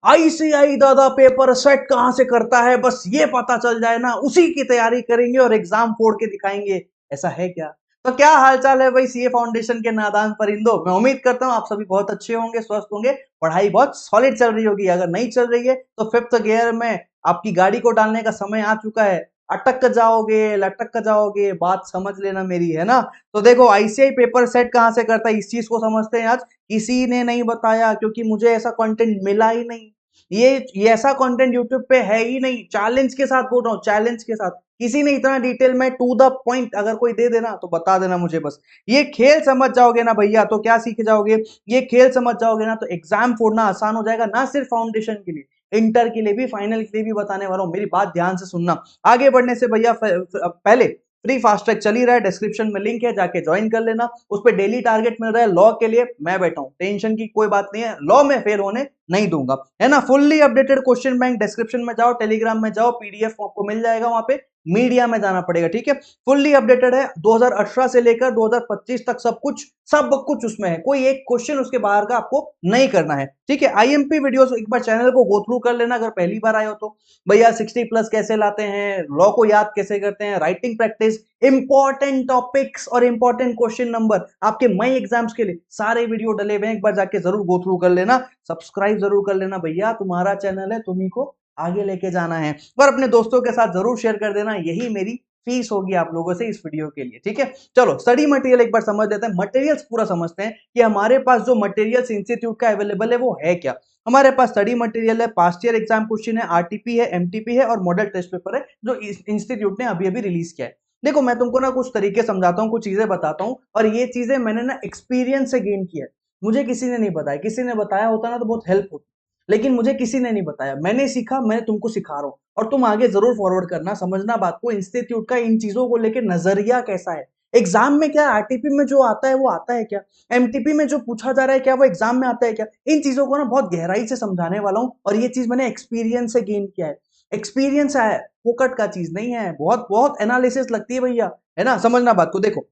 ICI दादा paper set कहां से करता है, बस ये पता चल जाए ना, उसी की तैयारी करेंगे और एग्जाम फोड़ के दिखाएंगे। ऐसा है क्या? तो क्या हालचाल है भाई सीए फाउंडेशन के नादान परिंदों। मैं उम्मीद करता हूँ आप सभी बहुत अच्छे होंगे, स्वस्थ होंगे, पढ़ाई बहुत सॉलिड चल रही होगी। अगर नहीं चल रही है तो फिफ्थ गियर में आपकी गाड़ी को डालने का समय आ चुका है। अटक जाओगे, लटक जाओगे, बात समझ लेना मेरी, है ना। तो देखो आईसीआई पेपर सेट कहां से करता है, इस चीज को समझते हैं आज। किसी ने नहीं बताया, क्योंकि मुझे ऐसा कंटेंट मिला ही नहीं। ये ऐसा कंटेंट यूट्यूब पे है ही नहीं। चैलेंज के साथ बोल रहा हूँ, चैलेंज के साथ। किसी ने इतना डिटेल में टू द पॉइंट अगर कोई दे देना तो बता देना मुझे बस। ये खेल समझ जाओगे ना भैया तो क्या सीख जाओगे। ये खेल समझ जाओगे ना तो एग्जाम फोड़ना आसान हो जाएगा, ना सिर्फ फाउंडेशन के लिए, इंटर के लिए भी, फाइनल के लिए भी बताने वाला हूँ। मेरी बात ध्यान से सुनना। आगे बढ़ने से भैया पहले फ्री फास्ट ट्रैक चल ही रहा है, डिस्क्रिप्शन में लिंक है, जाके ज्वाइन कर लेना। उस पर डेली टारगेट मिल रहा है लॉ के लिए। मैं बैठा हूं, टेंशन की कोई बात नहीं है, लॉ में फेल होने नहीं दूंगा, है ना। Fully updated question bank description में जाओ, टेलीग्राम में जाओ, पीडीएफ आपको मिल जाएगा वहां पे। मीडिया में जाना पड़ेगा, ठीक है। फुल्ली अपडेटेड है, 2018 से लेकर 2025 तक सब कुछ उसमें है। कोई एक क्वेश्चन उसके बाहर का आपको नहीं करना है, ठीक है। आईएमपी वीडियोस एक बार चैनल को गो थ्रू कर लेना अगर पहली बार आए हो तो। भैया 60+ कैसे लाते हैं, लॉ को याद कैसे करते हैं, राइटिंग प्रैक्टिस, इंपॉर्टेंट टॉपिक्स और इंपॉर्टेंट क्वेश्चन नंबर आपके मई एग्जाम्स के लिए सारे वीडियो डले हुए हैं, एक बार जाके जरूर गो थ्रू कर लेना। सब्सक्राइब जरूर कर लेना भैया, तुम्हारा चैनल है, तुम्ही को आगे लेके जाना है। और अपने दोस्तों के साथ जरूर शेयर कर देना, यही मेरी फीस होगी आप लोगों से इस वीडियो के लिए, ठीक है। चलो स्टडी मटेरियल एक बार समझ लेते हैं, मटेरियल्स पूरा समझते हैं कि हमारे पास जो मटेरियल्स इंस्टीट्यूट का अवेलेबल है वो है क्या। हमारे पास स्टडी मटेरियल है, पास्ट ईयर एग्जाम क्वेश्चन है, आरटीपी है, एमटीपी है और मॉडल टेस्ट पेपर है जो इंस्टीट्यूट ने अभी अभी रिलीज किया है। देखो मैं तुमको ना कुछ तरीके समझाता हूँ, कुछ चीजें बताता हूँ, और ये चीजें मैंने ना एक्सपीरियंस से गेन किया है। मुझे किसी ने नहीं बताया, किसी ने बताया होता ना तो बहुत हेल्प होती, लेकिन मुझे किसी ने नहीं बताया। मैंने सीखा, मैं तुमको सिखा रहा हूँ, और तुम आगे जरूर फॉरवर्ड करना। समझना बात को, इंस्टीट्यूट का इन चीजों को लेकर नजरिया कैसा है। एग्जाम में क्या आरटीपी में जो आता है वो आता है क्या, एमटीपी में जो पूछा जा रहा है क्या वो एग्जाम में आता है क्या, इन चीजों को ना बहुत गहराई से समझाने वाला हूँ। और ये चीज मैंने एक्सपीरियंस से गेन किया है। एक्सपीरियंस है, फोकट का चीज नहीं है, बहुत बहुत एनालिसिस लगती है भैया, है ना। समझना बात को। देखो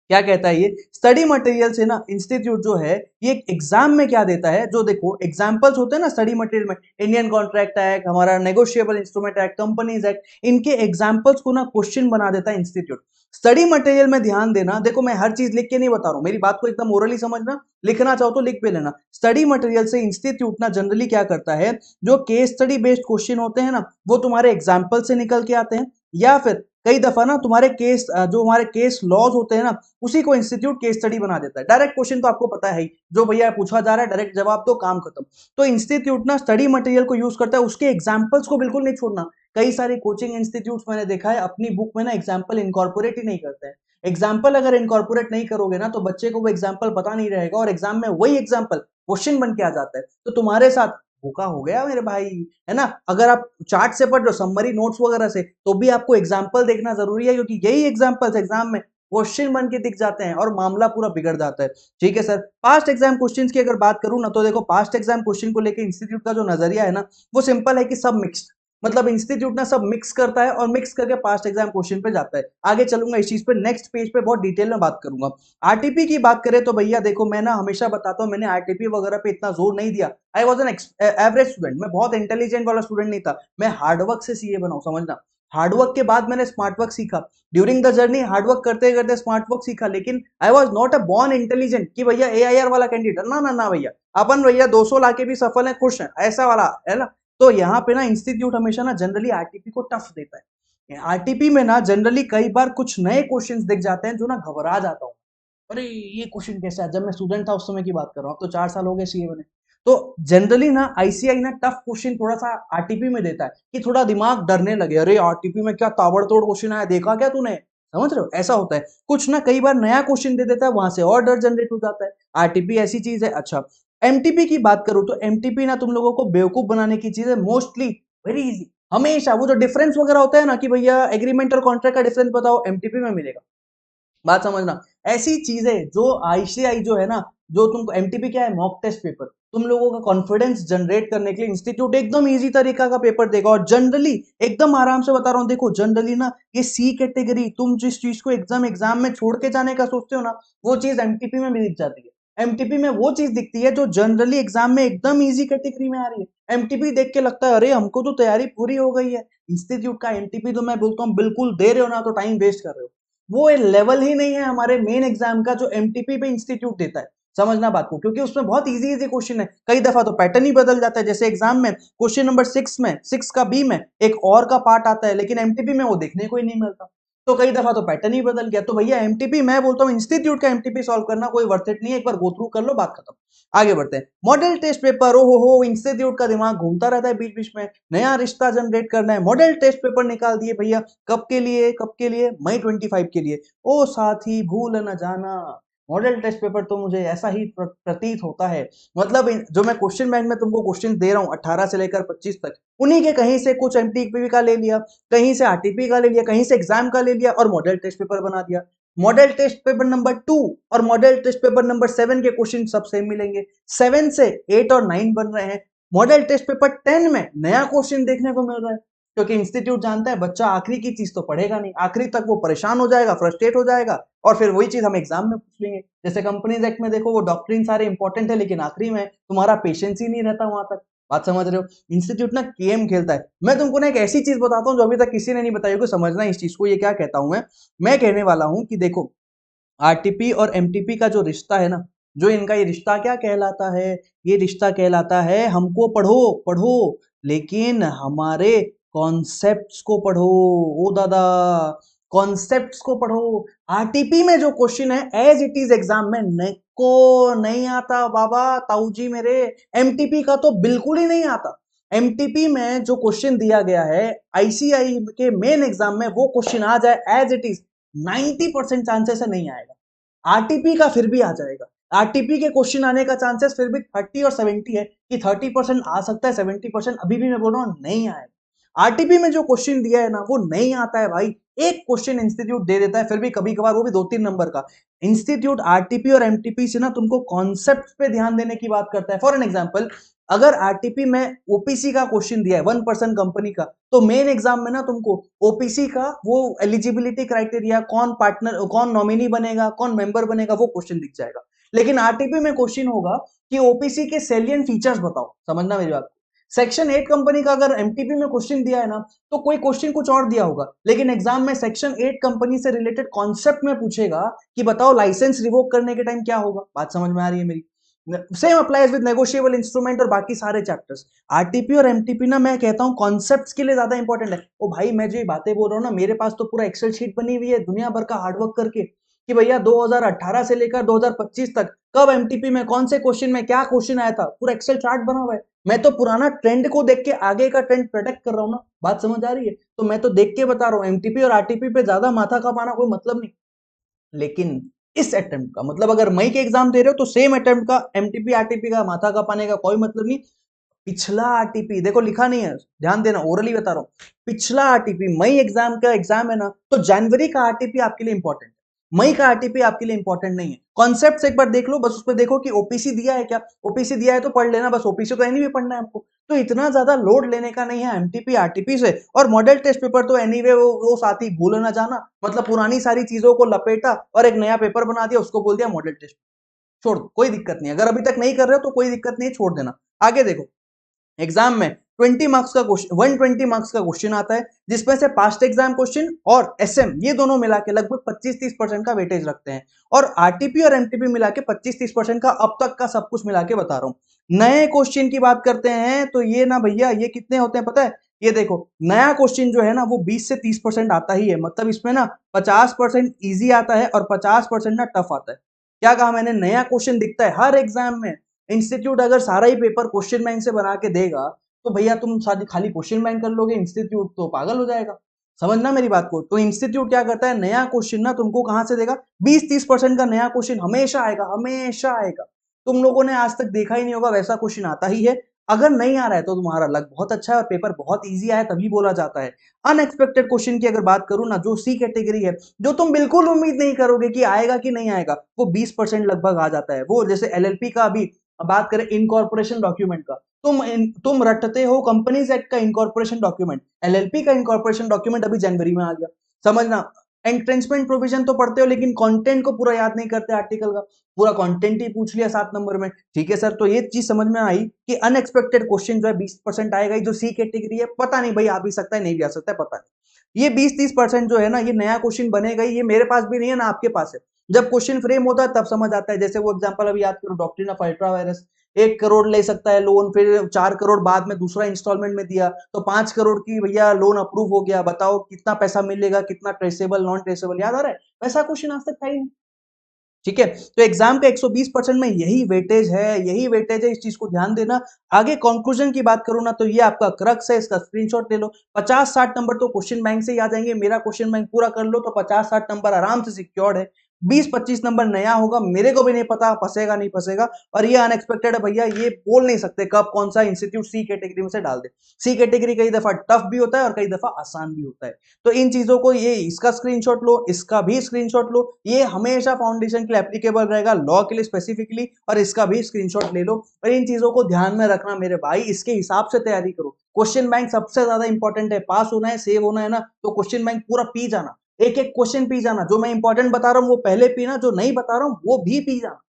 क्या कहता है ये स्टडी मटेरियल से ना, इंस्टीट्यूट जो है ये एग्जाम में क्या देता है, जो देखो एग्जांपल्स होते हैं ना स्टडी मटेरियल में, इंडियन कॉन्ट्रैक्ट एक्ट, हमारा negotiable instrument act, companies act, इनके एग्जांपल्स को ना क्वेश्चन बना देता है इंस्टीट्यूट। स्टडी मटेरियल में ध्यान देना, देखो मैं हर चीज लिख के नहीं बता रहा हूं, मेरी बात को एकदम ओरली समझना। लिखना चाहो तो लिख भी लेना। स्टडी मटेरियल से इंस्टीट्यूट ना जनरली क्या करता है, जो केस स्टडी बेस्ड क्वेश्चन होते हैं ना वो तुम्हारे एग्जाम्पल से निकल के आते हैं, या फिर कई दफा ना तुम्हारे केस जो हमारे केस लॉज होते हैं ना उसी को इंस्टीट्यूट केस स्टडी बना देता है। डायरेक्ट क्वेश्चन तो आपको पता है ही, जो भैया पूछा जा रहा है डायरेक्ट जवाब दो, काम खत्म। तो इंस्टीट्यूट ना स्टडी मटेरियल को यूज करता है, उसके एग्जांपल्स को बिल्कुल नहीं छोड़ना। कई सारे कोचिंग इंस्टीट्यूट्स मैंने देखा है अपनी बुक में ना एग्जाम्पल इनकॉर्पोरेट ही नहीं करते हैं। एग्जाम्पल अगर इनकॉर्पोरेट नहीं करोगे ना तो बच्चे को वो एग्जाम्पल पता नहीं रहेगा, और एग्जाम में वही एग्जाम्पल क्वेश्चन बन के आ जाता है। तो तुम्हारे साथ धोखा हो गया मेरे भाई, है ना। अगर आप चार्ट से पढ़ लो, समरी नोट्स वगैरह से, तो भी आपको एग्जाम्पल देखना जरूरी है, क्योंकि यही एग्जाम्पल्स एग्जाम में क्वेश्चन बन के दिख जाते हैं और मामला पूरा बिगड़ जाता है, ठीक है सर। पास्ट एग्जाम क्वेश्चंस की अगर बात करूं ना तो देखो पास्ट एग्जाम क्वेश्चन को लेकर इंस्टीट्यूट का जो नजरिया है ना वो सिंपल है कि सब मिक्स्ड, मतलब इंस्टीट्यूट ना सब मिक्स करता है और मिक्स करके पास्ट एग्जाम क्वेश्चन पे जाता है। आगे चलूंगा इस चीज पे, नेक्स्ट पेज पे बहुत डिटेल में बात करूंगा। आरटीपी की बात करें तो भैया देखो मैं ना हमेशा बताता हूं, मैंने आरटीपी वगैरह पे इतना जोर नहीं दिया। I was an average student, मैं बहुत इंटेलिजेंट वाला स्टूडेंट नहीं था। मैं हार्डवर्क से सीए बनाऊं, समझना। हार्डवर्क के बाद मैंने स्मार्ट वर्क सीखा। ड्यूरिंग द जर्नी हार्डवर्क करते करते स्मार्ट वर्क सीखा, लेकिन I was not a born intelligent कि भैया एआईआर वाला कैंडिडेट, ना ना ना भैया। अपन भैया 200 लाके भी सफल है, खुश है, ऐसा वाला है ना। तो यहाँ पे ना इंस्टीट्यूट हमेशा ना जनरली आरटीपी को टफ देता है। आरटीपी में ना जनरली कई बार कुछ नए क्वेश्चंस दिख जाते हैं जो ना घबरा जाता हूँ। अरे ये क्वेश्चन कैसा है, जब मैं स्टूडेंट था उस समय की बात कर रहा हूँ, अब तो 4 साल हो गए सीए बने। तो जनरली ना आईसीआई ना टफ क्वेश्चन थोड़ा सा आरटीपी में देता है कि थोड़ा दिमाग डरने लगे, अरे आरटीपी में क्या ताबड़तोड़ क्वेश्चन आया, देखा क्या तूने, समझ रहे हो, ऐसा होता है। कुछ ना कई बार नया क्वेश्चन दे देता है, वहां से और डर जनरेट हो जाता है। आरटीपी ऐसी चीज है। अच्छा एमटीपी की बात करूं तो एमटीपी ना तुम लोगों को बेवकूफ बनाने की चीज है, मोस्टली वेरी इजी। हमेशा वो जो डिफरेंस वगैरह होता है ना कि भैया एग्रीमेंट और कॉन्ट्रैक्ट का डिफरेंस बताओ, एमटीपी में मिलेगा। बात समझना। ऐसी चीजें जो आईसीआई जो है ना, जो तुमको एमटीपी क्या है, मॉक टेस्ट पेपर, तुम लोगों का कॉन्फिडेंस जनरेट करने के लिए इंस्टीट्यूट एकदम इजी तरीका का पेपर देगा, और जनरली एकदम आराम से बता रहा हूँ। देखो जनरली ना ये सी कैटेगरी, तुम जिस चीज को एग्जाम एग्जाम में छोड़ के जाने का सोचते हो ना वो चीज एमटीपी में भी दिख जाती है। एमटीपी में वो चीज दिखती है जो जनरली एग्जाम में एकदम इजी कैटेगरी में आ रही है। एमटीपी देख के लगता है अरे हमको तो तैयारी पूरी हो गई है। इंस्टीट्यूट का एमटीपी तो मैं बोलता हूँ बिल्कुल दे रहे हो ना तो टाइम वेस्ट कर रहे हो। वो लेवल ही नहीं है हमारे मेन एग्जाम का जो एमटीपी पे इंस्टीट्यूट देता है। समझना बात को, क्योंकि उसमें बहुत इजी इजी क्वेश्चन है, कई दफा तो पैटर्न ही बदल जाता है। जैसे एग्जाम में क्वेश्चन नंबर 6 में 6 का बी में एक और का पार्ट आता है, लेकिन एमटीपी में वो देखने को ही नहीं मिलता। तो कई दफा तो पैटर्न ही बदल गया। तो भैया एमटीपी मैं बोलता हूँ इंस्टीट्यूट का एमटीपी सॉल्व करना कोई वर्थ इट नहीं है, एक बार गो थ्रू कर लो, बात खत्म। आगे बढ़ते हैं। मॉडल टेस्ट पेपर, ओ हो इंस्टीट्यूट का दिमाग घूमता रहता है बीच बीच में, नया रिश्ता जनरेट करना है, मॉडल टेस्ट पेपर निकाल दिए भैया। कब के लिए, कब के लिए? मई 25 के लिए। ओ साथी भूल न जाना, मॉडल टेस्ट पेपर तो मुझे ऐसा ही प्रतीत होता है। मतलब जो मैं क्वेश्चन बैंक में तुमको क्वेश्चन दे रहा हूँ 18 से लेकर 25 तक, उन्हीं के कहीं से कुछ एमटीपी का ले लिया, कहीं से आरटीपी का ले लिया, कहीं से एग्जाम का ले लिया और मॉडल टेस्ट पेपर बना दिया। मॉडल टेस्ट पेपर नंबर 2 और मॉडल टेस्ट पेपर नंबर 7 के क्वेश्चन सब सेम मिलेंगे। 7 से 8 और 9 बन रहे हैं। मॉडल टेस्ट पेपर 10 में नया क्वेश्चन देखने को मिल रहा है, क्योंकि इंस्टीट्यूट जानता है बच्चा आखिरी की चीज तो पढ़ेगा नहीं, आखिरी तक वो परेशान हो जाएगा, फ्रस्ट्रेट हो जाएगा और फिर वही चीज हम एग्जाम में पूछ लेंगे। जैसे कंपनीज एक्ट में देखो, वो डॉक्ट्रिन सारे इंपॉर्टेंट है लेकिन आखिरी में तुम्हारा पेशेंस ही नहीं रहता वहां तक। बात समझ रहे हो? इंस्टीट्यूट ना गेम खेलता है। मैं तुमको ना एक ऐसी चीज बताता हूँ जो अभी तक किसी ने नहीं बताई होगी, समझना इस चीज को। ये क्या कहता हूं मैं कहने वाला हूं कि देखो, आरटीपी और एमटीपी का जो रिश्ता है ना, जो इनका ये रिश्ता क्या कहलाता है? ये रिश्ता कहलाता है हमको पढ़ो पढ़ो लेकिन हमारे कॉन्सेप्ट्स को पढ़ो। ओ दादा, कॉन्सेप्ट्स को पढ़ो। आरटीपी में जो क्वेश्चन है एज इट इज एग्जाम में को नहीं आता बाबा, ताऊजी मेरे। एमटीपी का तो बिल्कुल ही नहीं आता। एमटीपी में जो क्वेश्चन दिया गया है आईसीआई के मेन एग्जाम में, वो क्वेश्चन आ जाए एज इट इज, 90% चांसेस है नहीं आएगा। आरटीपी का फिर भी आ जाएगा। आरटीपी के क्वेश्चन आने का चांसेस फिर भी 30 और 70 है, कि 30% आ सकता है, 70% अभी भी मैं बोल रहा हूँ नहीं आएगा। आरटीपी में जो क्वेश्चन दिया है ना वो नहीं आता है भाई। एक क्वेश्चन इंस्टीट्यूट दे देता है, फिर भी कभी कभार वो भी 2-3 नंबर का। इंस्टीट्यूट आरटीपी और एमटीपी से ना तुमको कॉन्सेप्ट पे ध्यान देने की बात करता है। फॉर एन एग्जाम्पल, अगर आरटीपी में ओपीसी का क्वेश्चन दिया है 1% कंपनी का, तो मेन एग्जाम में ना तुमको ओपीसी का वो एलिजिबिलिटी क्राइटेरिया, कौन पार्टनर, कौन नॉमिनी बनेगा, कौन मेंबर बनेगा, वो क्वेश्चन दिख जाएगा। लेकिन आरटीपी में क्वेश्चन होगा कि ओपीसी के सेलियंट फीचर्स बताओ। समझना मेरी बात। सेक्शन 8 कंपनी का अगर एमटीपी में क्वेश्चन दिया है ना, तो कोई क्वेश्चन कुछ और दिया होगा, लेकिन एग्जाम में सेक्शन 8 कंपनी से रिलेटेड कॉन्सेप्ट में पूछेगा कि बताओ लाइसेंस रिवोक करने के टाइम क्या होगा। बात समझ में आ रही है मेरी? Same applies with negotiable instrument और बाकी सारे चैप्टर्स। आरटीपी और एमटीपी ना मैं कहता हूं कॉन्सेप्ट्स के लिए ज्यादा इंपॉर्टेंट है। ओ भाई, मैं जो ये बातें बोल रहा हूं ना, मेरे पास तो पूरा एक्सेल शीट बनी हुई है दुनिया भर का हार्डवर्क करके, कि भैया 2018 से लेकर 2025 तक कब एमटीपी में कौन से क्वेश्चन में क्या क्वेश्चन आया था, पूरा एक्सेल चार्ट बना हुआ है। मैं तो पुराना ट्रेंड को देख के आगे का ट्रेंड प्रोटेक्ट कर रहा हूं ना। बात समझ आ रही है? तो मैं तो देख के बता रहा हूं, एमटीपी और आरटीपी पे ज्यादा माथा का पाना कोई मतलब नहीं। लेकिन इस अटेम्प्ट का मतलब, अगर मई के एग्जाम दे रहे हो तो सेम अटेम्प्ट का एमटीपी आरटीपी का माथा का पाने का कोई मतलब नहीं। पिछला आरटीपी देखो, लिखा नहीं है, ध्यान देना, ओरली बता रहा हूं। पिछला आरटीपी, मई एग्जाम का एग्जाम है ना, तो जनवरी का आरटीपी आपके लिए इंपॉर्टेंट है, मई का आरटीपी आपके लिए इंपॉर्टेंट नहीं है। कॉन्सेप्ट एक बार देख लो, बस उस पर देखो कि ओपीसी दिया है क्या, ओपीसी दिया है तो पढ़ लेना बस, ओपीसी तो एनीवे पढ़ना है हमको, तो इतना ज्यादा लोड लेने का नहीं है एमटीपी आरटीपी से। और मॉडल टेस्ट पेपर तो एनीवे वो साथी भूल ना जाना, मतलब पुरानी सारी चीजों को लपेटा और एक नया पेपर बना दिया, उसको बोल दिया मॉडल टेस्ट। छोड़ दो, कोई दिक्कत नहीं। अगर अभी तक नहीं कर रहे हो तो कोई दिक्कत नहीं, छोड़ देना। आगे देखो, एग्जाम में 20 मार्क्स का क्वेश्चन, 120 मार्क्स का क्वेश्चन आता है, जिसमें से पास्ट एग्जाम क्वेश्चन और एसएम ये दोनों मिला के लगभग 25-30% का वेटेज रखते हैं। और आरटीपी और एमटीपी मिला के 25-30% का अब तक का सब कुछ मिला के बता रहा हूं। नए क्वेश्चन की बात करते हैं तो ये ना भैया, ये कितने होते हैं पता है? ये देखो, नया क्वेश्चन जो है ना वो 20 से 30% आता ही है, मतलब इसमें ना 50% ईजी आता है और 50% ना टफ आता है। क्या कहा मैंने? नया क्वेश्चन दिखता है हर एग्जाम में। इंस्टीट्यूट अगर सारा ही पेपर क्वेश्चन बैंक से बना के देगा, तो भैया तुम सारी खाली क्वेश्चन बैंक कर लोगे, इंस्टीट्यूट तो पागल हो जाएगा। समझना मेरी बात को। तो इंस्टीट्यूट क्या करता है, नया क्वेश्चन ना तुमको कहां से देगा? 20-30% का नया क्वेश्चन हमेशा आएगा, हमेशा आएगा। तुम लोगों ने आज तक देखा ही नहीं होगा, वैसा क्वेश्चन आता ही है। अगर नहीं आ रहा है तो तुम्हारा लक बहुत अच्छा है और पेपर बहुत ईजी आया तभी बोला जाता है। अनएक्सपेक्टेड क्वेश्चन की अगर बात करूं ना, जो सी कैटेगरी है, जो तुम बिल्कुल उम्मीद नहीं करोगे कि आएगा कि नहीं आएगा, वो 20% लगभग आ जाता है। वो जैसे एलएलपी का अभी बात करें, इनकॉर्पोरेशन डॉक्यूमेंट का, तुम रटते हो कंपनीज एक्ट का इनकॉर्पोरेशन डॉक्यूमेंट, एलएलपी का इनकॉर्पोरेशन डॉक्यूमेंट अभी जनवरी में आ गया। समझना, एंट्रेंसमेंट प्रोविजन तो पढ़ते हो लेकिन कंटेंट को पूरा याद नहीं करते आर्टिकल का, पूरा कंटेंट ही पूछ लिया 7 नंबर में। ठीक है सर, तो ये चीज समझ में आई कि अनएक्सपेक्टेड क्वेश्चन जो है 20% आएगा ही, जो सी कैटेगरी है पता नहीं भाई आ भी सकता है नहीं भी आ सकता है पता नहीं। ये 20-30% जो है ना, ये नया क्वेश्चन बनेगा ही, ये मेरे पास भी नहीं है ना आपके पास है। जब क्वेश्चन फ्रेम होता है तब समझ आता है। जैसे वो एग्जांपल अभी याद करो, doctrine of ultra vires, 1 crore ले सकता है लोन, फिर 4 करोड़ बाद में दूसरा इंस्टॉलमेंट में दिया तो 5 करोड़ की भैया लोन अप्रूव हो गया, बताओ कितना पैसा मिलेगा, कितना ट्रेसेबल नॉन ट्रेसेबल, याद आ रहा है? वैसा क्वेश्चन आज तक था ही नहीं। ठीक है, तो एग्जाम का 120% में यही वेटेज है, यही वेटेज है, इस चीज को ध्यान देना। आगे कंक्लूजन की बात करूं ना, तो ये आपका क्रक्स है, इसका स्क्रीनशॉट ले लो। 50-60 नंबर तो क्वेश्चन बैंक से ही आ जाएंगे, मेरा क्वेश्चन बैंक पूरा कर लो तो 50-60 नंबर आराम से सिक्योर्ड है। 20-25 नंबर नया होगा, मेरे को भी नहीं पता फंसेगा नहीं फंसेगा, और ये अनएक्सपेक्टेड है भैया, ये बोल नहीं सकते कब कौन सा इंस्टीट्यूट सी कैटेगरी में से डाल दे। सी कैटेगरी कई दफा टफ भी होता है और कई दफा आसान भी होता है। तो इन चीजों को, ये इसका स्क्रीनशॉट लो, इसका भी स्क्रीनशॉट लो, ये हमेशा फाउंडेशन के लिए एप्लीकेबल रहेगा, लॉ के लिए स्पेसिफिकली, और इसका भी स्क्रीनशॉट ले लो। और इन चीजों को ध्यान में रखना मेरे भाई, इसके हिसाब से तैयारी करो। क्वेश्चन बैंक सबसे ज्यादा इंपॉर्टेंट है, पास होना है, सेव होना है ना, तो क्वेश्चन बैंक पूरा पी जाना, एक एक क्वेश्चन पी जाना। जो मैं इंपॉर्टेंट बता रहा हूँ वो पहले पीना, जो नहीं बता रहा हूँ वो भी पी जाना।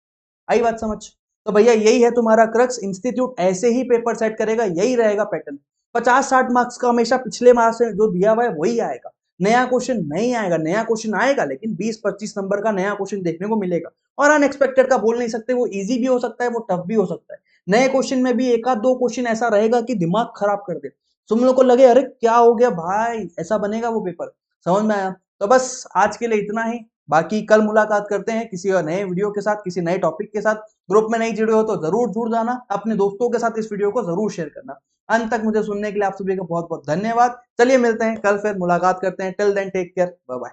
आई बात समझ? तो भैया यही है तुम्हारा क्रक्स, इंस्टीट्यूट ऐसे ही पेपर सेट करेगा, यही रहेगा पैटर्न। 50-60 मार्क्स का हमेशा पिछले मार्क्स से जो दिया हुआ है वही आएगा, नया क्वेश्चन नहीं आएगा। नया क्वेश्चन आएगा लेकिन 20-25 नंबर का नया क्वेश्चन देखने को मिलेगा। और अनएक्सपेक्टेड का बोल नहीं सकते, वो इजी भी हो सकता है, वो टफ भी हो सकता है। नए क्वेश्चन में भी एक आध दो क्वेश्चन ऐसा रहेगा कि दिमाग खराब कर दे, तुम लोग को लगे अरे क्या हो गया भाई, ऐसा बनेगा वो पेपर। समझ में आया? तो बस आज के लिए इतना ही। बाकी कल मुलाकात करते हैं किसी और नए वीडियो के साथ, किसी नए टॉपिक के साथ। ग्रुप में नहीं जुड़े हो तो जरूर जुड़ जाना, अपने दोस्तों के साथ इस वीडियो को जरूर शेयर करना। अंत तक मुझे सुनने के लिए आप सभी का बहुत बहुत धन्यवाद। चलिए मिलते हैं कल, फिर मुलाकात करते हैं। Till then take care, bye bye.